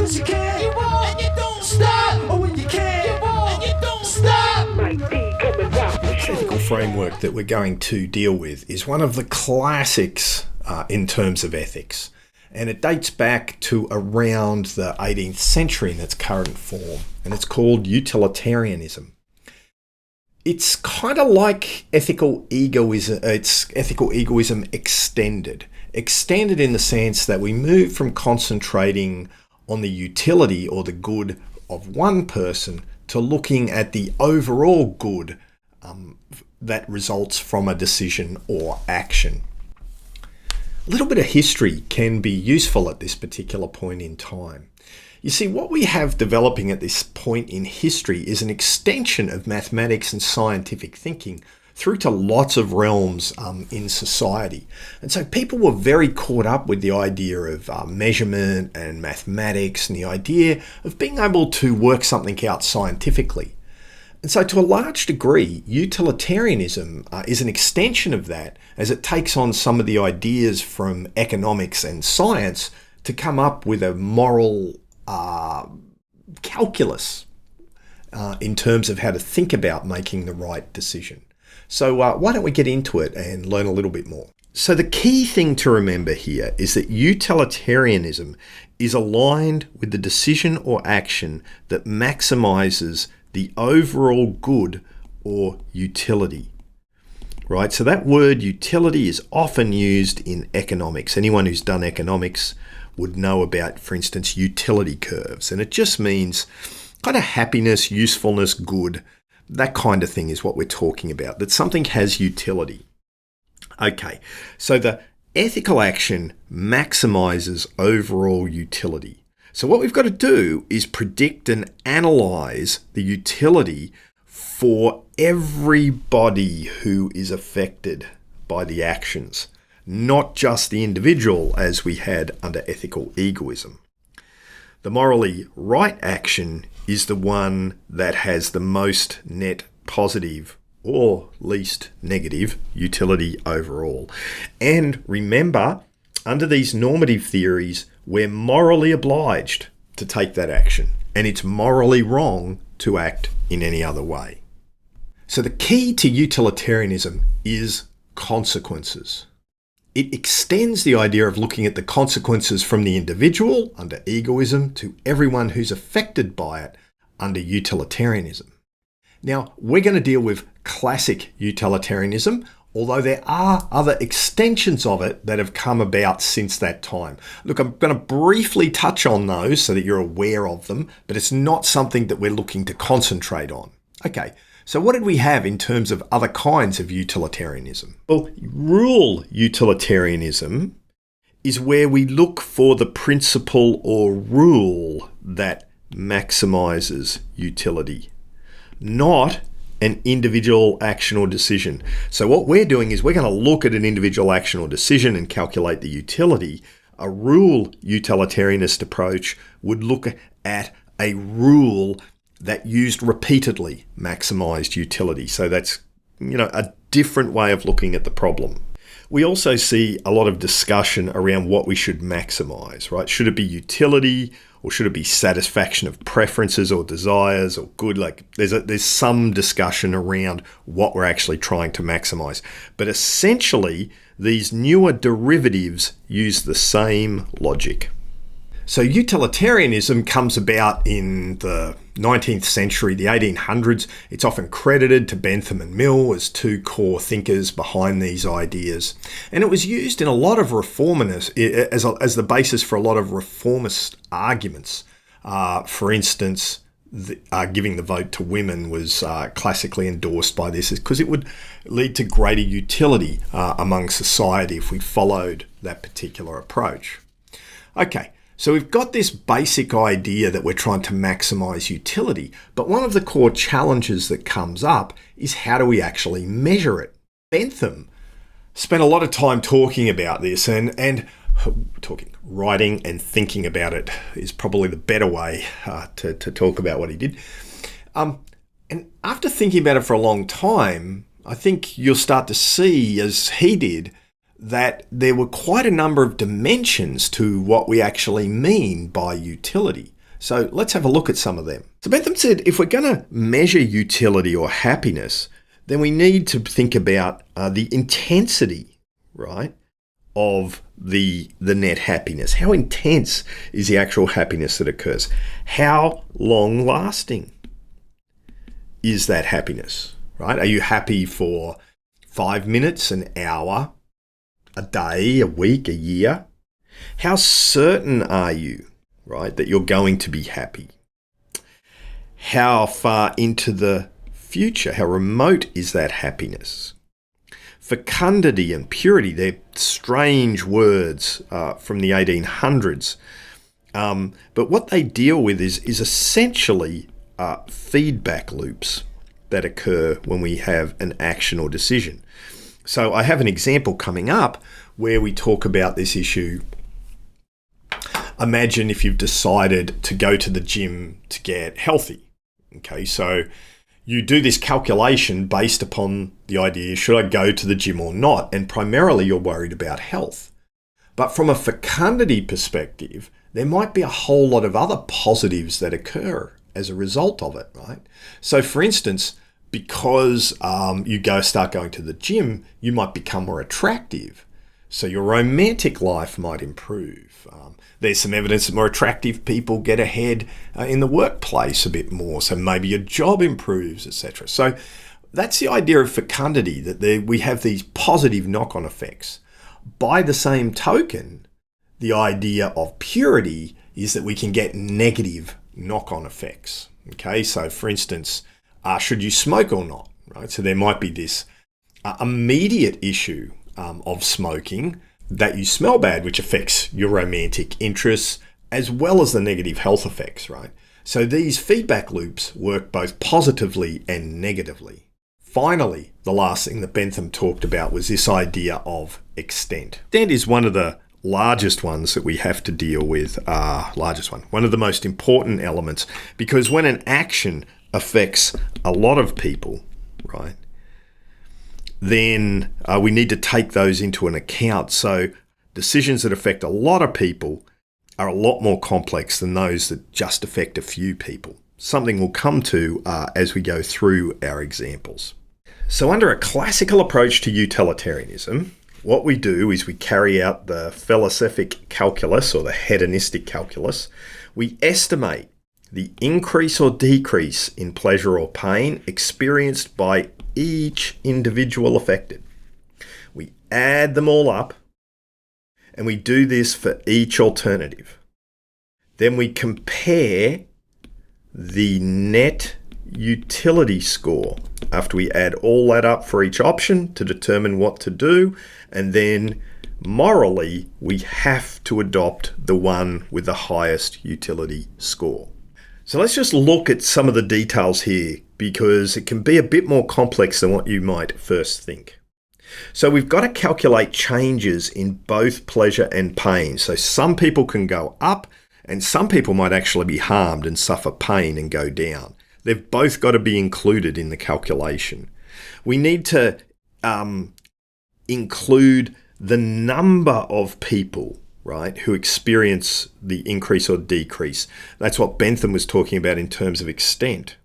'cause you can't, you won't, and you don't stop. Or when you can't, you won't, and you don't stop. The ethical framework that we're going to deal with is one of the classics in terms of ethics. And it dates back to around the 18th century in its current form. And it's called Utilitarianism. It's kind of like ethical egoism. It's ethical egoism extended. Extended in the sense that we move from concentrating on the utility or the good of one person to looking at the overall good that results from a decision or action. A little bit of history can be useful at this particular point in time. You see, what we have developing at this point in history is an extension of mathematics and scientific thinking through to lots of realms in society. And so people were very caught up with the idea of measurement and mathematics and the idea of being able to work something out scientifically. And so to a large degree, utilitarianism is an extension of that as it takes on some of the ideas from economics and science to come up with a moral calculus in terms of how to think about making the right decision. So why don't we get into it and learn a little bit more? So the key thing to remember here is that utilitarianism is aligned with the decision or action that maximizes the overall good or utility. Right? So that word utility is often used in economics. Anyone who's done economics would know about, for instance, utility curves. And it just means kind of happiness, usefulness, good. That kind of thing is what we're talking about, that something has utility. Okay, so the ethical action maximizes overall utility. So what we've got to do is predict and analyze the utility for everybody who is affected by the actions, not just the individual as we had under ethical egoism. The morally right action is the one that has the most net positive or least negative utility overall. And remember, under these normative theories, we're morally obliged to take that action, and it's morally wrong to act in any other way. So the key to utilitarianism is consequences. It extends the idea of looking at the consequences from the individual under egoism to everyone who's affected by it under utilitarianism. Now, we're going to deal with classic utilitarianism, although there are other extensions of it that have come about since that time. Look, I'm going to briefly touch on those so that you're aware of them, but it's not something that we're looking to concentrate on. Okay, so what did we have in terms of other kinds of utilitarianism? Well, rule utilitarianism is where we look for the principle or rule that maximizes utility, not an individual action or decision. So what we're doing is we're going to look at an individual action or decision and calculate the utility. A rule utilitarianist approach would look at a rule that used repeatedly maximized utility. So that's, a different way of looking at the problem. We also see a lot of discussion around what we should maximize, right? Should it be utility or should it be satisfaction of preferences or desires or good? Like there's some discussion around what we're actually trying to maximize. But essentially, these newer derivatives use the same logic. So utilitarianism comes about in the 19th century, the 1800s. It's often credited to Bentham and Mill as two core thinkers behind these ideas. And it was used in a lot of reformist, as the basis for a lot of reformist arguments. For instance, giving the vote to women was classically endorsed by this because it would lead to greater utility among society if we followed that particular approach. Okay. So we've got this basic idea that we're trying to maximize utility, but one of the core challenges that comes up is how do we actually measure it? Bentham spent a lot of time talking about this and writing and thinking about it is probably the better way to talk about what he did. And after thinking about it for a long time, I think you'll start to see, as he did, that there were quite a number of dimensions to what we actually mean by utility. So let's have a look at some of them. So Bentham said if we're going to measure utility or happiness, then we need to think about the intensity, right, of the net happiness. How intense is the actual happiness that occurs? How long lasting is that happiness, right? Are you happy for 5 minutes, an hour, a day, a week, a year? How certain are you, right, that you're going to be happy? How far into the future, how remote is that happiness? Fecundity and purity, they're strange words from the 1800s. But what they deal with is essentially feedback loops that occur when we have an action or decision. So I have an example coming up where we talk about this issue. Imagine if you've decided to go to the gym to get healthy. Okay, so you do this calculation based upon the idea, should I go to the gym or not? And primarily you're worried about health. But from a fecundity perspective, there might be a whole lot of other positives that occur as a result of it, right? So for instance, because you start going to the gym, you might become more attractive. So your romantic life might improve. There's some evidence that more attractive people get ahead in the workplace a bit more. So maybe your job improves, etc. So that's the idea of fecundity, that we have these positive knock-on effects. By the same token, the idea of purity is that we can get negative knock-on effects. Okay, so for instance, should you smoke or not? Right. So there might be this immediate issue of smoking, that you smell bad, which affects your romantic interests, as well as the negative health effects, right? So these feedback loops work both positively and negatively. Finally, the last thing that Bentham talked about was this idea of extent. Extent is one of the largest ones that we have to deal with, one of the most important elements, because when an action affects a lot of people, right, then we need to take those into an account. So decisions that affect a lot of people are a lot more complex than those that just affect a few people. Something we'll come to as we go through our examples. So under a classical approach to utilitarianism, what we do is we carry out the philosophic calculus or the hedonistic calculus. We estimate the increase or decrease in pleasure or pain experienced by each individual affected. We add them all up, and we do this for each alternative. Then we compare the net utility score after we add all that up for each option to determine what to do, and then morally we have to adopt the one with the highest utility score. So let's just look at some of the details here, because it can be a bit more complex than what you might first think. So we've got to calculate changes in both pleasure and pain. So some people can go up and some people might actually be harmed and suffer pain and go down. They've both got to be included in the calculation. We need to include the number of people, right, who experience the increase or decrease. That's what Bentham was talking about in terms of extent.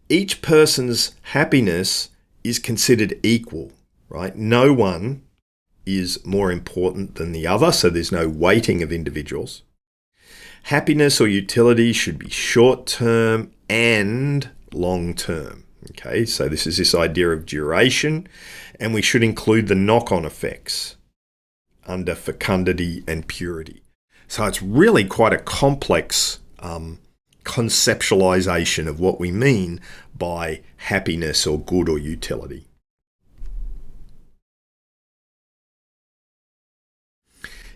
Each person's happiness is considered equal, right? No one is more important than the other, so there's no weighting of individuals. Happiness or utility should be short-term and long-term. Okay, so this is this idea of duration, and we should include the knock-on effects under fecundity and purity. So it's really quite a complex conceptualization of what we mean by happiness or good or utility.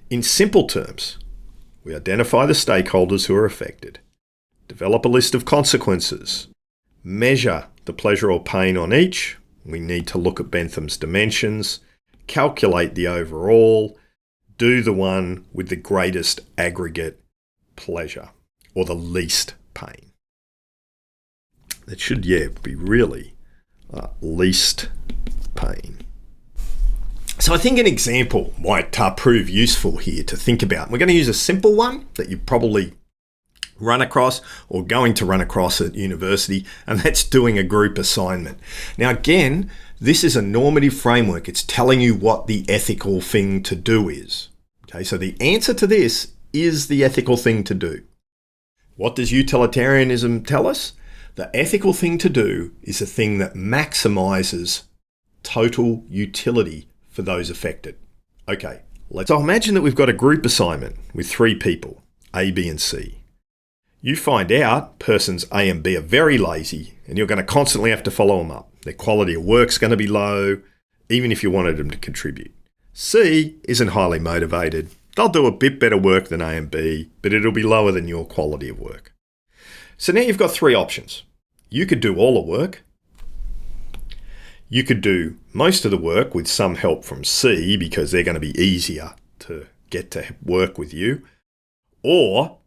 In simple terms, we identify the stakeholders who are affected, develop a list of consequences, measure the pleasure or pain on each. We need to look at Bentham's dimensions, calculate the overall, do the one with the greatest aggregate pleasure or the least pain. It should, be really least pain. So I think an example might prove useful here to think about. We're going to use a simple one that you've probably run across or going to run across at university, and that's doing a group assignment. Now, again, this is a normative framework. It's telling you what the ethical thing to do is. Okay, so the answer to this is the ethical thing to do. What does utilitarianism tell us? The ethical thing to do is a thing that maximizes total utility for those affected. Okay, so imagine that we've got a group assignment with 3 people, A, B, and C. You find out persons A and B are very lazy, and you're going to constantly have to follow them up. Their quality of work's going to be low, even if you wanted them to contribute. C isn't highly motivated. They'll do a bit better work than A and B, but it'll be lower than your quality of work. So now you've got 3 options. You could do all the work. You could do most of the work with some help from C because they're going to be easier to get to work with you. Or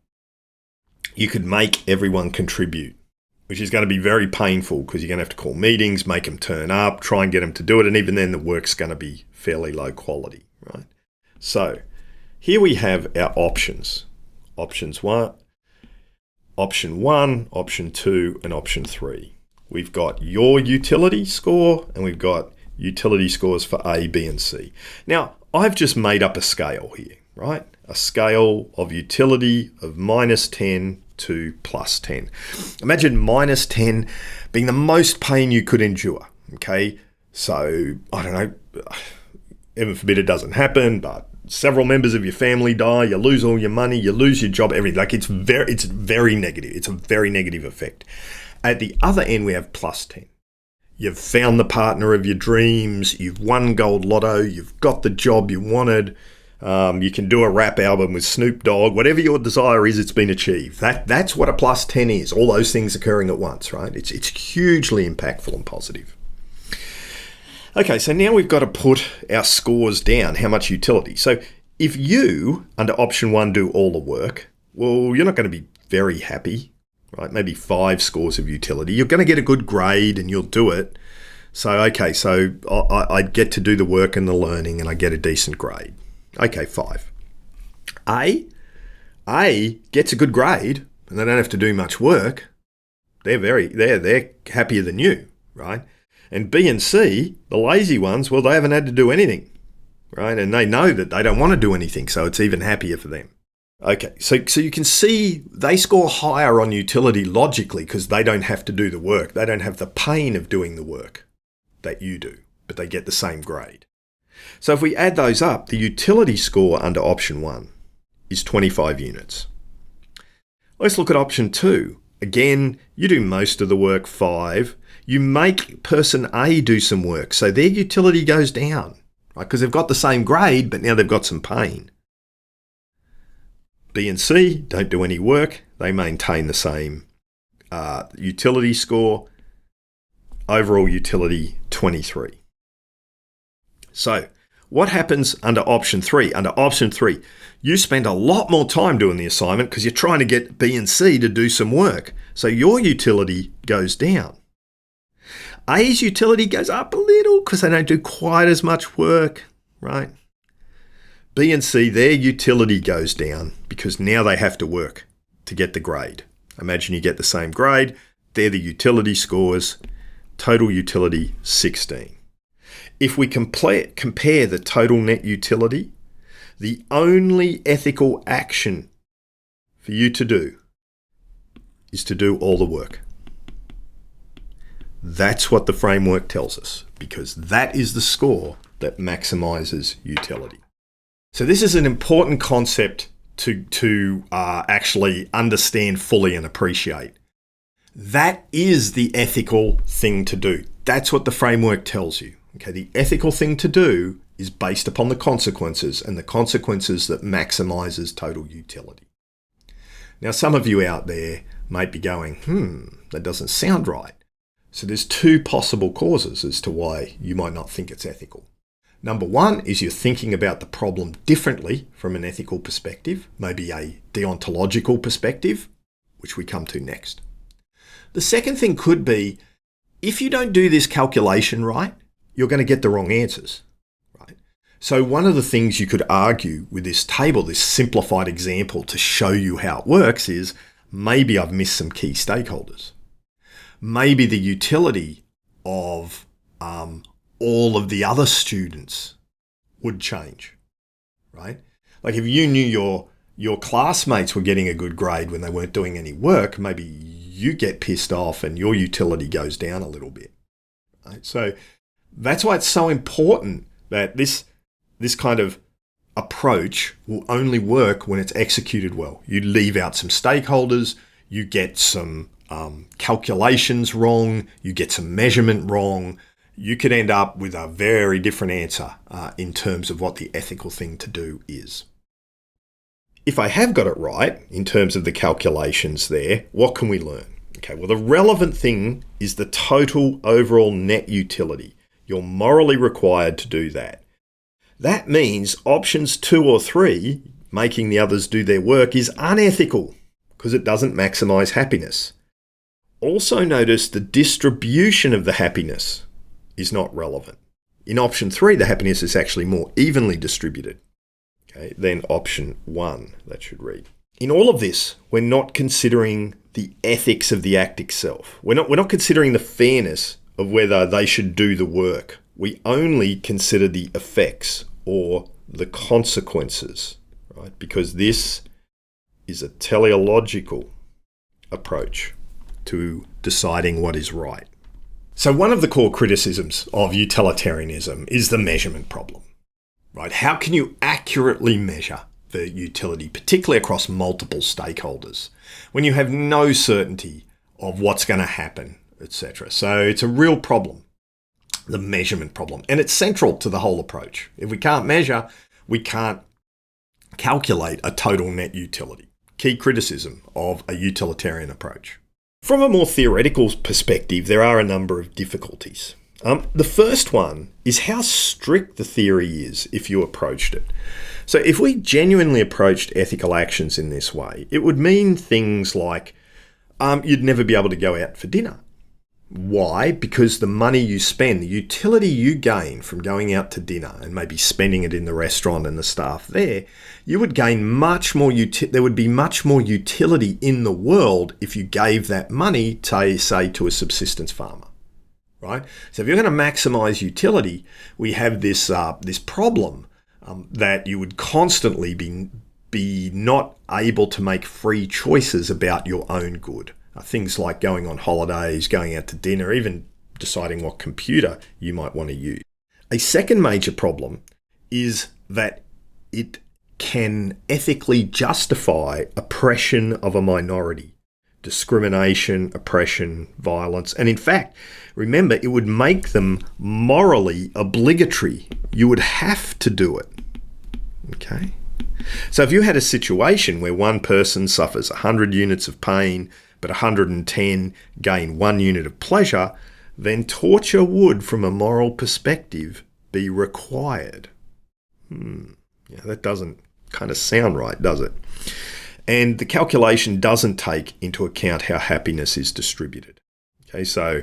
you could make everyone contribute, which is going to be very painful because you're going to have to call meetings, make them turn up, try and get them to do it. And even then the work's going to be fairly low quality, right? So here we have our options. Option 1, option 2, and option 3. We've got your utility score and we've got utility scores for A, B, and C. Now, I've just made up a scale here, right? A scale of utility of -10 to +10. Imagine -10 being the most pain you could endure, okay? So, I don't know, heaven forbid it doesn't happen, but several members of your family die, you lose all your money, you lose your job, everything. Like it's very negative. It's a very negative effect. At the other end, we have +10. You've found the partner of your dreams, you've won gold lotto, you've got the job you wanted, you can do a rap album with Snoop Dogg, whatever your desire is, it's been achieved. That's what a +10 is, all those things occurring at once, right? It's hugely impactful and positive. Okay, so now we've got to put our scores down, how much utility. So if you, under option 1, do all the work, well, you're not going to be very happy, right? Maybe 5 scores of utility. You're going to get a good grade and you'll do it. So, okay, so I get to do the work and the learning and I get a decent grade. Okay, 5. A gets a good grade and they don't have to do much work. They're happier than you, right? And B and C, the lazy ones, well, they haven't had to do anything, right? And they know that they don't want to do anything, so it's even happier for them. Okay, so you can see they score higher on utility logically because they don't have to do the work. They don't have the pain of doing the work that you do, but they get the same grade. So if we add those up, the utility score under option 1 is 25 units. Let's look at option 2. Again, you do most of the work, 5. You make person A do some work, so their utility goes down, right? Because they've got the same grade, but now they've got some pain. B and C don't do any work. They maintain the same utility score. Overall utility, 23. So what happens under option 3? Under option 3, you spend a lot more time doing the assignment because you're trying to get B and C to do some work. So your utility goes down. A's utility goes up a little because they don't do quite as much work, right? B and C, their utility goes down because now they have to work to get the grade. Imagine you get the same grade. They're the utility scores. Total utility, 16. If we compare the total net utility, the only ethical action for you to do is to do all the work. That's what the framework tells us, because that is the score that maximizes utility. So this is an important concept to actually understand fully and appreciate. That is the ethical thing to do. That's what the framework tells you. Okay, the ethical thing to do is based upon the consequences, and the consequences that maximizes total utility. Now, some of you out there might be going, that doesn't sound right. So there's 2 possible causes as to why you might not think it's ethical. Number 1 is you're thinking about the problem differently from an ethical perspective, maybe a deontological perspective, which we come to next. The second thing could be, if you don't do this calculation right, you're going to get the wrong answers, right? So one of the things you could argue with this table, this simplified example to show you how it works, is maybe I've missed some key stakeholders. Maybe the utility of all of the other students would change, right? Like if you knew your classmates were getting a good grade when they weren't doing any work, maybe you get pissed off and your utility goes down a little bit, right? So that's why it's so important that this kind of approach will only work when it's executed well. You leave out some stakeholders, you get some calculations wrong, you get some measurement wrong, you could end up with a very different answer in terms of what the ethical thing to do is. If I have got it right in terms of the calculations there, what can we learn? Okay, well, the relevant thing is the total overall net utility. You're morally required to do that. That means options 2 or 3, making the others do their work, is unethical because it doesn't maximize happiness. Also notice the distribution of the happiness is not relevant. In option 3, the happiness is actually more evenly distributed. Okay, then option 1, that should read. In all of this, we're not considering the ethics of the act itself. We're not considering the fairness of whether they should do the work. We only consider the effects or the consequences, right? Because this is a teleological approach to deciding what is right. So one of the core criticisms of utilitarianism is the measurement problem, right? How can you accurately measure the utility, particularly across multiple stakeholders, when you have no certainty of what's going to happen, etc.? So it's a real problem, the measurement problem, and it's central to the whole approach. If we can't measure, we can't calculate a total net utility. Key criticism of a utilitarian approach. From a more theoretical perspective, there are a number of difficulties. The first one is how strict the theory is if you approached it. So if we genuinely approached ethical actions in this way, it would mean things like you'd never be able to go out for dinner. Why? Because the money you spend, the utility you gain from going out to dinner and maybe spending it in the restaurant and the staff there, you would gain much more. There would be much more utility in the world if you gave that money to, say, to a subsistence farmer, right? So if you're going to maximize utility, we have this problem that you would constantly be not able to make free choices about your own good. Things like going on holidays, going out to dinner, even deciding what computer you might want to use. A second major problem is that it can ethically justify oppression of a minority, discrimination, oppression, violence. And in fact, remember, it would make them morally obligatory. You would have to do it. Okay? So if you had a situation where one person suffers 100 units of pain, but 110 gain 1 unit of pleasure, then torture would, from a moral perspective, be required. Yeah, that doesn't kind of sound right, does it? And the calculation doesn't take into account how happiness is distributed. Okay, so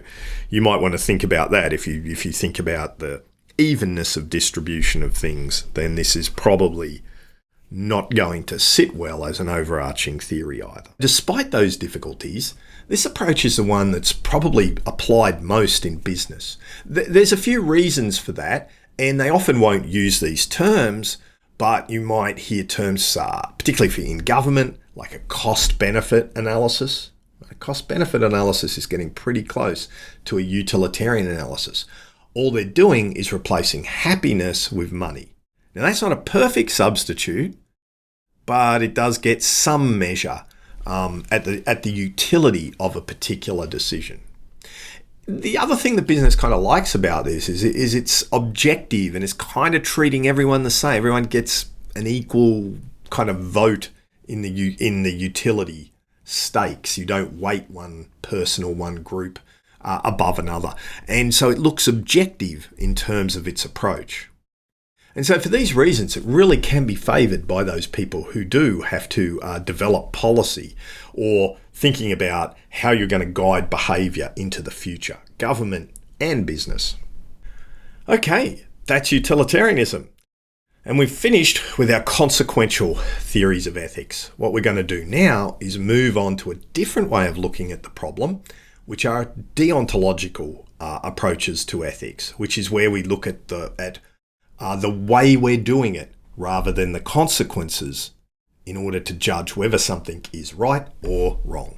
you might want to think about that. If you think about the evenness of distribution of things, then this is probably not going to sit well as an overarching theory either. Despite those difficulties, this approach is the one that's probably applied most in business. There's a few reasons for that, and they often won't use these terms, but you might hear terms, particularly in government, like a cost-benefit analysis. A cost-benefit analysis is getting pretty close to a utilitarian analysis. All they're doing is replacing happiness with money. Now, that's not a perfect substitute, but it does get some measure at the utility of a particular decision. The other thing that business kind of likes about this is it's objective and it's kind of treating everyone the same. Everyone gets an equal kind of vote in the utility stakes. You don't weight one person or one group above another. And so it looks objective in terms of its approach. And so for these reasons, it really can be favoured by those people who do have to develop policy or thinking about how you're going to guide behaviour into the future, government and business. Okay, that's utilitarianism. And we've finished with our consequential theories of ethics. What we're going to do now is move on to a different way of looking at the problem, which are deontological approaches to ethics, which is where we look at the way we're doing it rather than the consequences in order to judge whether something is right or wrong.